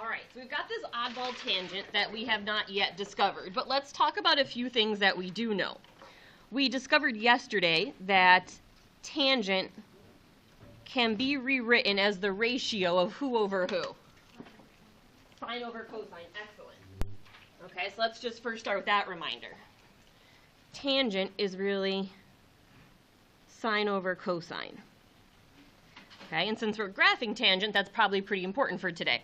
All right, so we've got this oddball tangent that we have not yet discovered, but let's talk about a few things that we do know. We discovered yesterday that tangent can be rewritten as the ratio of who over who? Sine over cosine. Excellent. Okay, so let's just first start with that reminder. Tangent is really sine over cosine. Okay, and since we're graphing tangent, that's probably pretty important for today.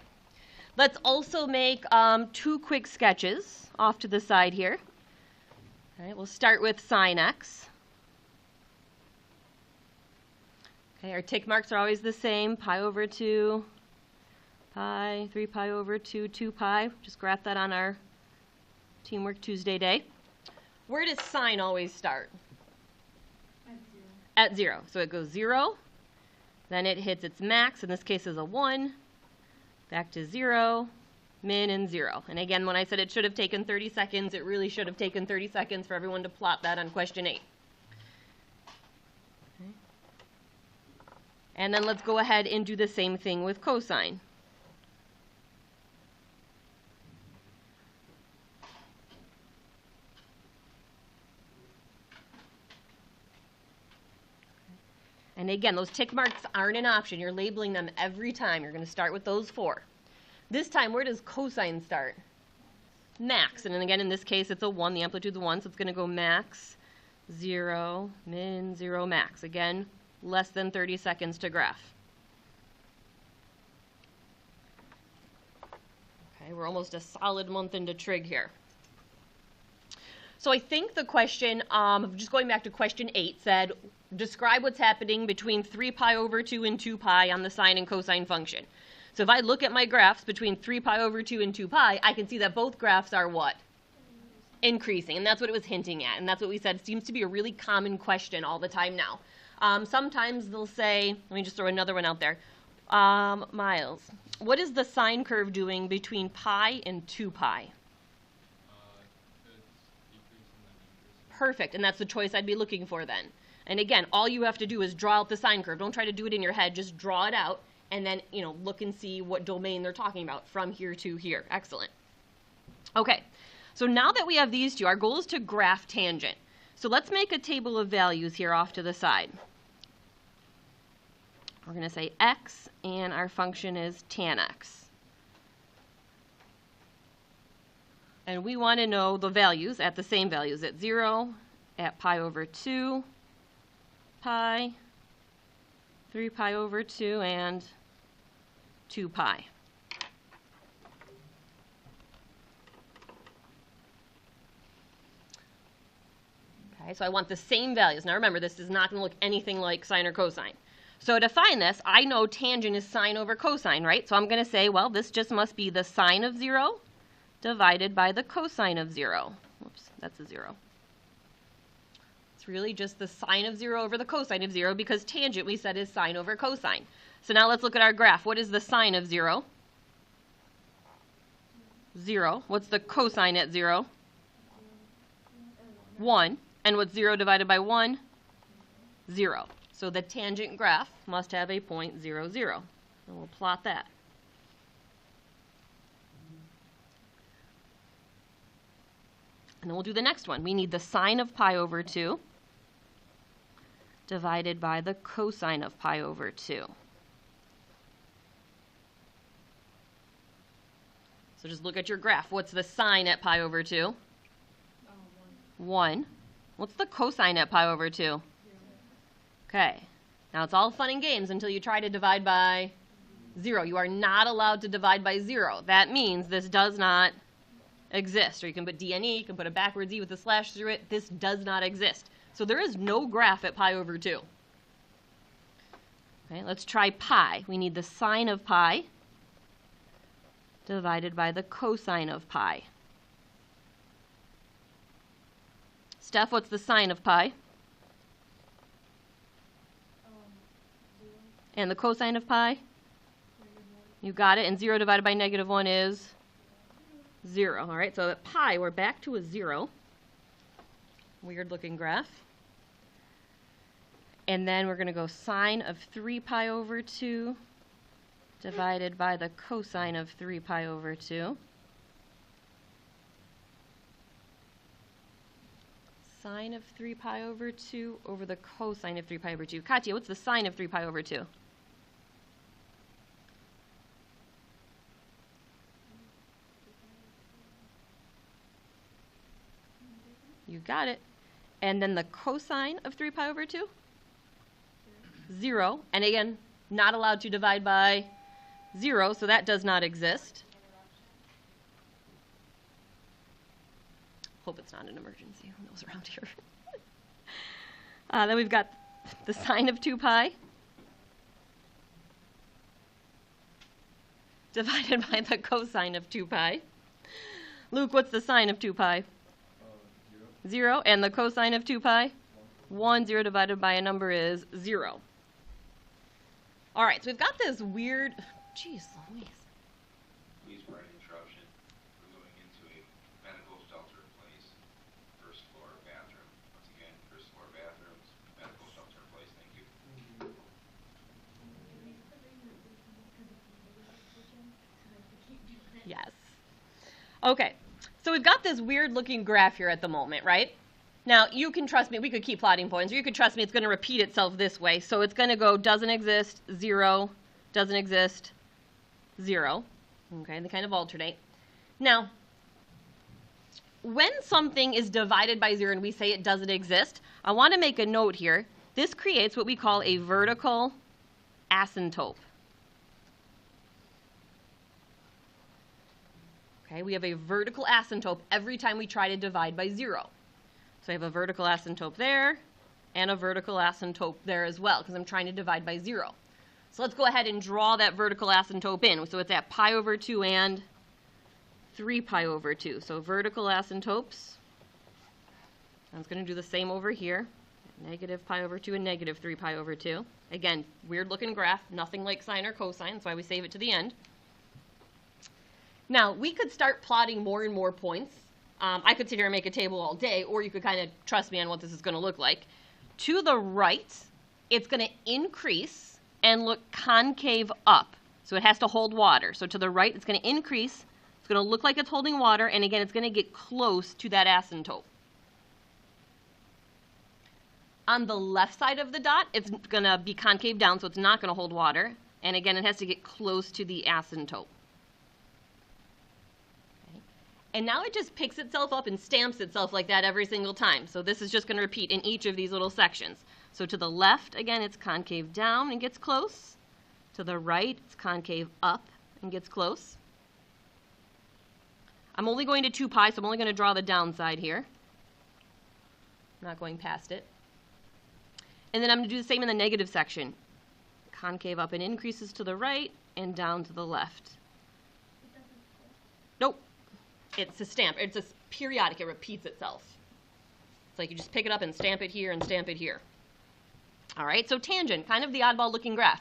Let's also make two quick sketches off to the side here. All right, we'll start with sine x. Okay, our tick marks are always the same. Pi over 2, pi, 3 pi over 2, 2 pi. Just graph that on our Teamwork Tuesday day. Where does sine always start? At 0. So it goes 0, then it hits its max, in this case is a 1, back to 0, min, and 0. And again, when I said it should have taken 30 seconds, it really should have taken 30 seconds for everyone to plot that on question 8. Okay. And then let's go ahead and do the same thing with cosine. And again, those tick marks aren't an option. You're labeling them every time. You're going to start with those 4. This time, where does cosine start? Max. And then again, in this case, it's a 1. The amplitude's 1, so it's going to go max, 0, min, 0, max. Again, less than 30 seconds to graph. Okay, we're almost a solid month into trig here. So I think the question, just going back to question 8, said, describe what's happening between 3 pi over 2 and 2 pi on the sine and cosine function. So if I look at my graphs between 3 pi over 2 and 2 pi, I can see that both graphs are what? Increasing. And that's what it was hinting at. And that's what we said seems to be a really common question all the time now. Sometimes they'll say, let me just throw another one out there. Miles, what is the sine curve doing between pi and 2 pi? Perfect, and that's the choice I'd be looking for then. And again, all you have to do is draw out the sine curve. Don't try to do it in your head, just draw it out, and then, look and see what domain they're talking about from here to here. Excellent. Okay, so now that we have these two, our goal is to graph tangent. So let's make a table of values here off to the side. We're going to say x, and our function is tan x. And we want to know the values at the same values at 0, at pi over 2, pi, 3 pi over 2, and 2 pi. Okay, so I want the same values. Now remember, this is not going to look anything like sine or cosine. So to find this, I know tangent is sine over cosine, right? So I'm going to say, well, this just must be the sine of 0 divided by the cosine of 0. Whoops, that's a 0. It's really just the sine of 0 over the cosine of 0 because tangent, we said, is sine over cosine. So now let's look at our graph. What is the sine of 0? 0. What's the cosine at 0? 1. And what's 0 divided by 1? 0. So the tangent graph must have a point 0, 0. And we'll plot that. And then we'll do the next one. We need the sine of pi over 2 divided by the cosine of pi over 2. So just look at your graph. What's the sine at pi over 2? 1. What's the cosine at pi over 2? Okay. Now it's all fun and games until you try to divide by 0. You are not allowed to divide by 0. That means this does not exist. Or you can put DNE, you can put a backwards E with a slash through it. This does not exist. So there is no graph at pi over 2. Okay, let's try pi. We need the sine of pi divided by the cosine of pi. Steph, what's the sine of pi? And the cosine of pi? You got it. And 0 divided by negative 1 is 0. All right, so at pi, we're back to a 0. Weird looking graph. And then we're going to go sine of 3 pi over 2 divided by the cosine of 3 pi over 2. Sine of 3 pi over 2 over the cosine of 3 pi over 2. Katya, what's the sine of 3 pi over 2? You got it. And then the cosine of 3 pi over 2? 0. And again, not allowed to divide by 0, so that does not exist. Hope it's not an emergency. Who knows around here? Then we've got the sine of 2 pi divided by the cosine of 2 pi. Luke, what's the sine of 2 pi? 0. And the cosine of 2 pi? 1. 0 divided by a number is 0. All right, so we've got this weird, geez Louise. Please, for an interruption. We're going into a medical shelter-in-place, first floor bathroom. Once again, first floor bathrooms, medical shelter-in-place. Thank you. Yes. Okay, so we've got this weird-looking graph here at the moment, right? Now, you can trust me, we could keep plotting points, or you could trust me it's going to repeat itself this way. So it's going to go doesn't exist, 0, doesn't exist, 0. Okay, they kind of alternate. Now, when something is divided by 0 and we say it doesn't exist, I want to make a note here. This creates what we call a vertical asymptote. Okay, we have a vertical asymptote every time we try to divide by 0. So I have a vertical asymptote there and a vertical asymptote there as well because I'm trying to divide by 0. So let's go ahead and draw that vertical asymptote in. So it's at pi over 2 and 3 pi over 2. So vertical asymptotes. I was going to do the same over here. Negative pi over 2 and negative 3 pi over 2. Again, weird looking graph. Nothing like sine or cosine. That's why we save it to the end. Now, we could start plotting more and more points. I could sit here and make a table all day, or you could kind of trust me on what this is going to look like. To the right, it's going to increase and look concave up. So it has to hold water. So to the right, it's going to increase. It's going to look like it's holding water, and again, it's going to get close to that asymptote. On the left side of the dot, it's going to be concave down, so it's not going to hold water. And again, it has to get close to the asymptote. And now it just picks itself up and stamps itself like that every single time. So this is just going to repeat in each of these little sections. So to the left, again, it's concave down and gets close. To the right, it's concave up and gets close. I'm only going to 2 pi, so I'm only going to draw the downside here. I'm not going past it. And then I'm going to do the same in the negative section. Concave up and increases to the right and down to the left. Nope. It's a stamp. It's a periodic. It repeats itself. It's like you just pick it up and stamp it here and stamp it here. All right, so tangent, kind of the oddball looking graph.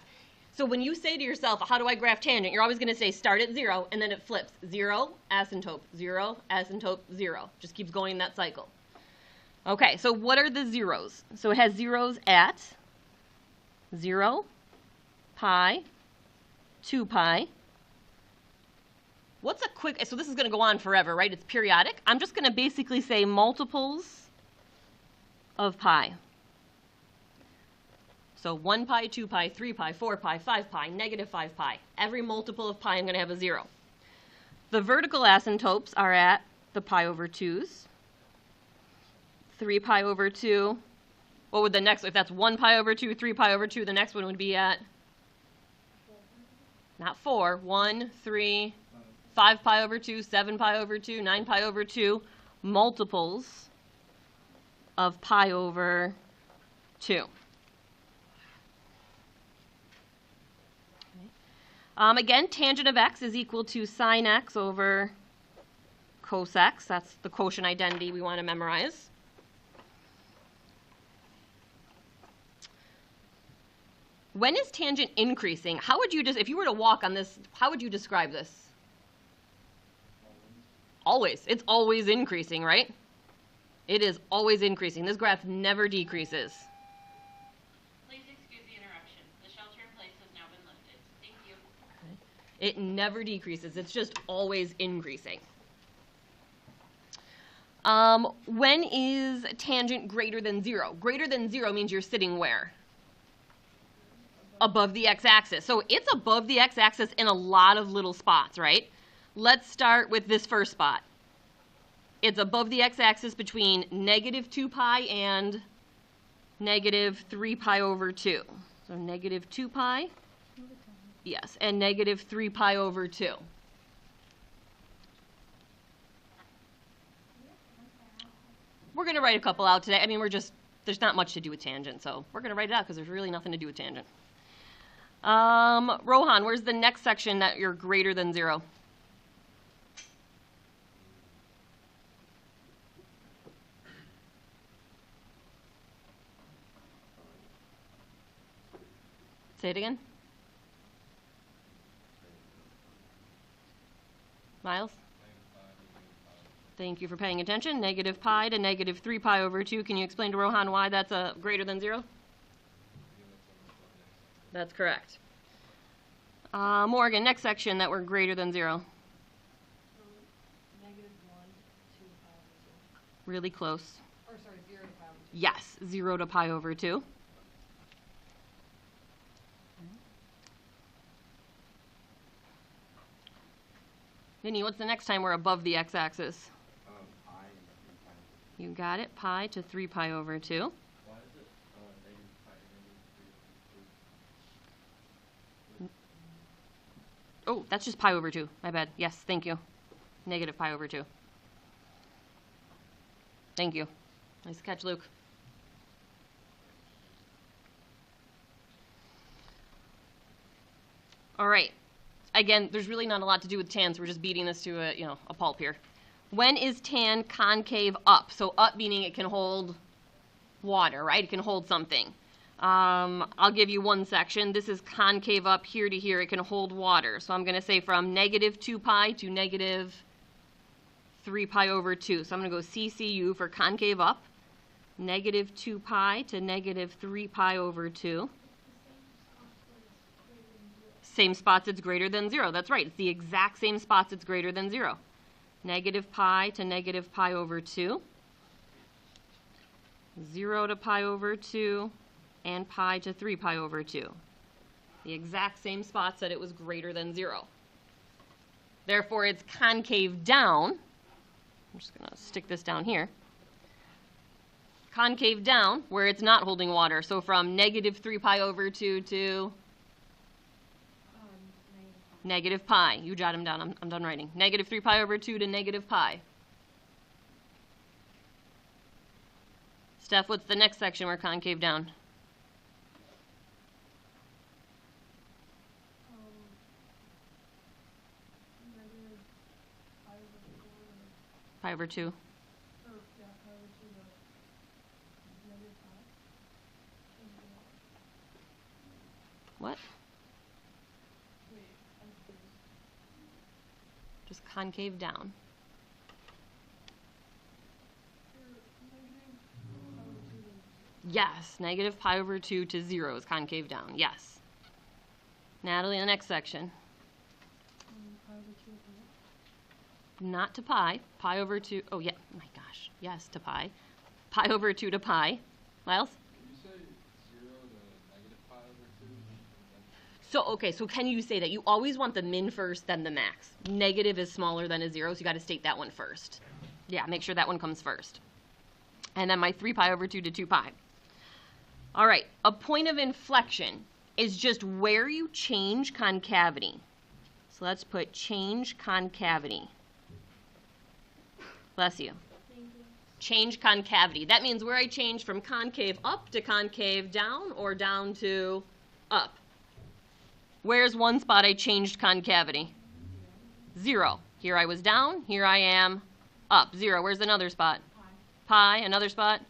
So when you say to yourself, how do I graph tangent? You're always going to say start at 0, and then it flips. 0, asymptote, 0, asymptote, 0. Just keeps going in that cycle. Okay, so what are the zeros? So it has zeros at 0, pi, 2 pi. What's a quick, so this is going to go on forever, right? It's periodic. I'm just going to basically say multiples of pi. So 1 pi, 2 pi, 3 pi, 4 pi, 5 pi, negative 5 pi. Every multiple of pi, I'm going to have a 0. The vertical asymptotes are at the pi over 2's. 3 pi over 2. What would the next, if that's 1 pi over 2, 3 pi over 2, the next one would be at, not 4, 1, 3, 5 pi over 2, 7 pi over 2, 9 pi over 2, multiples of pi over 2. Again, tangent of x is equal to sine x over cos x. That's the quotient identity we want to memorize. When is tangent increasing? How would you just, if you were to walk on this, how would you describe this? Always. It's always increasing, right? It is always increasing. This graph never decreases. Please excuse the interruption. The shelter in place has now been lifted. Thank you. Okay. It never decreases. It's just always increasing. When is tangent greater than 0? Greater than 0 means you're sitting where? Above the x-axis. So it's above the x-axis in a lot of little spots, right? Let's start with this first spot. It's above the x-axis between negative 2 pi and negative 3 pi over 2. So negative 2 pi, yes, and negative 3 pi over 2. We're going to write a couple out today. I mean, there's not much to do with tangent, so we're going to write it out because there's really nothing to do with tangent. Rohan, where's the next section that you're greater than 0? Say it again. Miles? Thank you for paying attention. Negative pi to negative 3 pi over 2. Can you explain to Rohan why that's a greater than 0? That's correct. Morgan, next section that we're greater than 0. Negative 1 to pi over 2. Really close. Or sorry, 0 to pi over 2. Yes, 0 to pi over 2. Vinny, what's the next time we're above the x-axis? Pi and 3 pi. You got it. Pi to 3 pi over 2. Why is it negative pi to negative 3 over 2? Oh, that's just pi over 2. My bad. Yes, thank you. Negative pi over 2. Thank you. Nice catch, Luke. All right. Again, there's really not a lot to do with tan, so we're just beating this to a pulp here. When is tan concave up? So up meaning it can hold water, right? It can hold something. I'll give you one section. This is concave up here to here. It can hold water. So I'm going to say from negative 2 pi to negative 3 pi over 2. So I'm going to go CCU for concave up. Negative 2 pi to negative 3 pi over 2. Same spots it's greater than 0. That's right. It's the exact same spots it's greater than 0. Negative pi to negative pi over 2. 0 to pi over 2. And pi to 3 pi over 2. The exact same spots that it was greater than 0. Therefore, it's concave down. I'm just going to stick this down here. Concave down, where it's not holding water. So from negative 3 pi over 2 to negative pi. You jot them down. I'm done writing. Negative 3 pi over 2 to negative pi. Steph, what's the next section where concave down? Pi over 2. What? Just concave down. Yes, negative pi over 2 to 0 is concave down. Yes. Natalie, the next section. Not to pi. Pi over 2. Oh, yeah. Oh, my gosh. Yes, to pi. Pi over 2 to pi. Miles? Did you say 0 to negative pi over 2? So, okay, so can you say that? You always want the min first, then the max. Negative is smaller than a 0, so you got to state that one first. Yeah, make sure that one comes first. And then my 3 pi over 2 to 2 pi. All right, a point of inflection is just where you change concavity. So let's put change concavity. Bless you. Thank you. Change concavity. That means where I change from concave up to concave down or down to up. Where's one spot I changed concavity? 0. Here I was down. Here I am up. 0. Where's another spot? Pi. Another spot?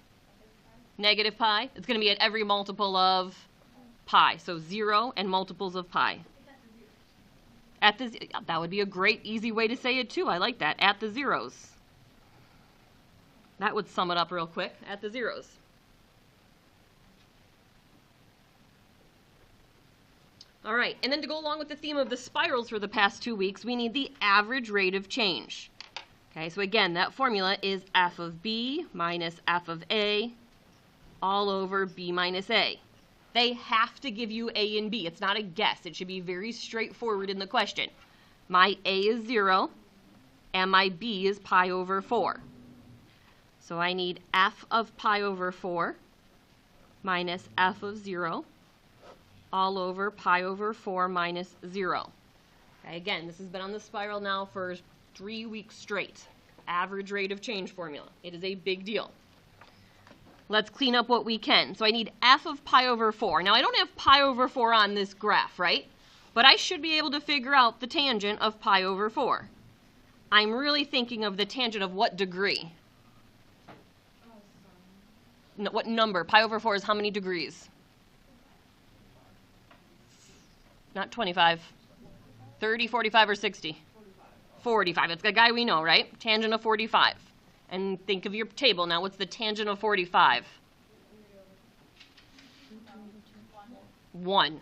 Negative pi. It's going to be at every multiple of pi. So 0 and multiples of pi. At the, that would be a great, easy way to say it too. I like that. At the zeros. That would sum it up real quick. At the zeros. All right, and then to go along with the theme of the spirals for the past 2 weeks, we need the average rate of change. Okay, so again, that formula is f of b minus f of a all over b minus a. They have to give you a and b. It's not a guess. It should be very straightforward in the question. My a is 0, and my b is pi over 4. So I need f of pi over 4 minus f of 0 all over pi over 4 minus 0. Okay, again, this has been on the spiral now for 3 weeks straight. Average rate of change formula. It is a big deal. Let's clean up what we can. So I need f of pi over 4. Now I don't have pi over 4 on this graph, right? But I should be able to figure out the tangent of pi over 4. I'm really thinking of the tangent of what degree? No, what number? Pi over 4 is how many degrees? Not 25. 30, 45, or 60? 45. It's the guy we know, right? Tangent of 45. And think of your table now. What's the tangent of 45? 1.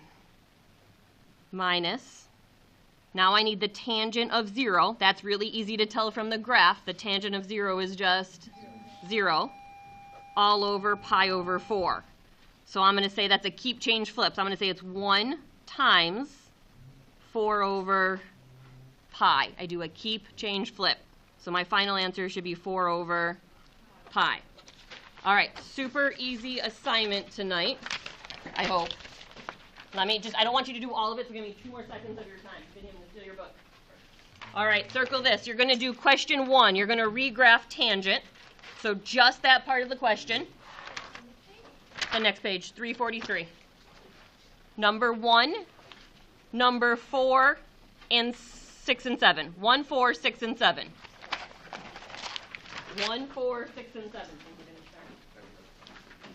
Minus. Now I need the tangent of 0. That's really easy to tell from the graph. The tangent of 0 is just 0 all over pi over 4. So I'm going to say that's a keep, change, flip. So I'm going to say it's 1 times 4 over pi. I do a keep, change, flip. So my final answer should be 4 over pi. All right, super easy assignment tonight, I hope. I don't want you to do all of it, so give me 2 more seconds of your time. Get him to your book. All right, circle this. You're going to do question 1. You're going to regraph tangent. So just that part of the question. The next page, 343. Number 1, number 4, and 6 and 7. 1, 4, 6, and 7. 1, 4, 6, and 7.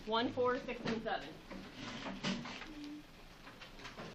1, 4, 6, and 7.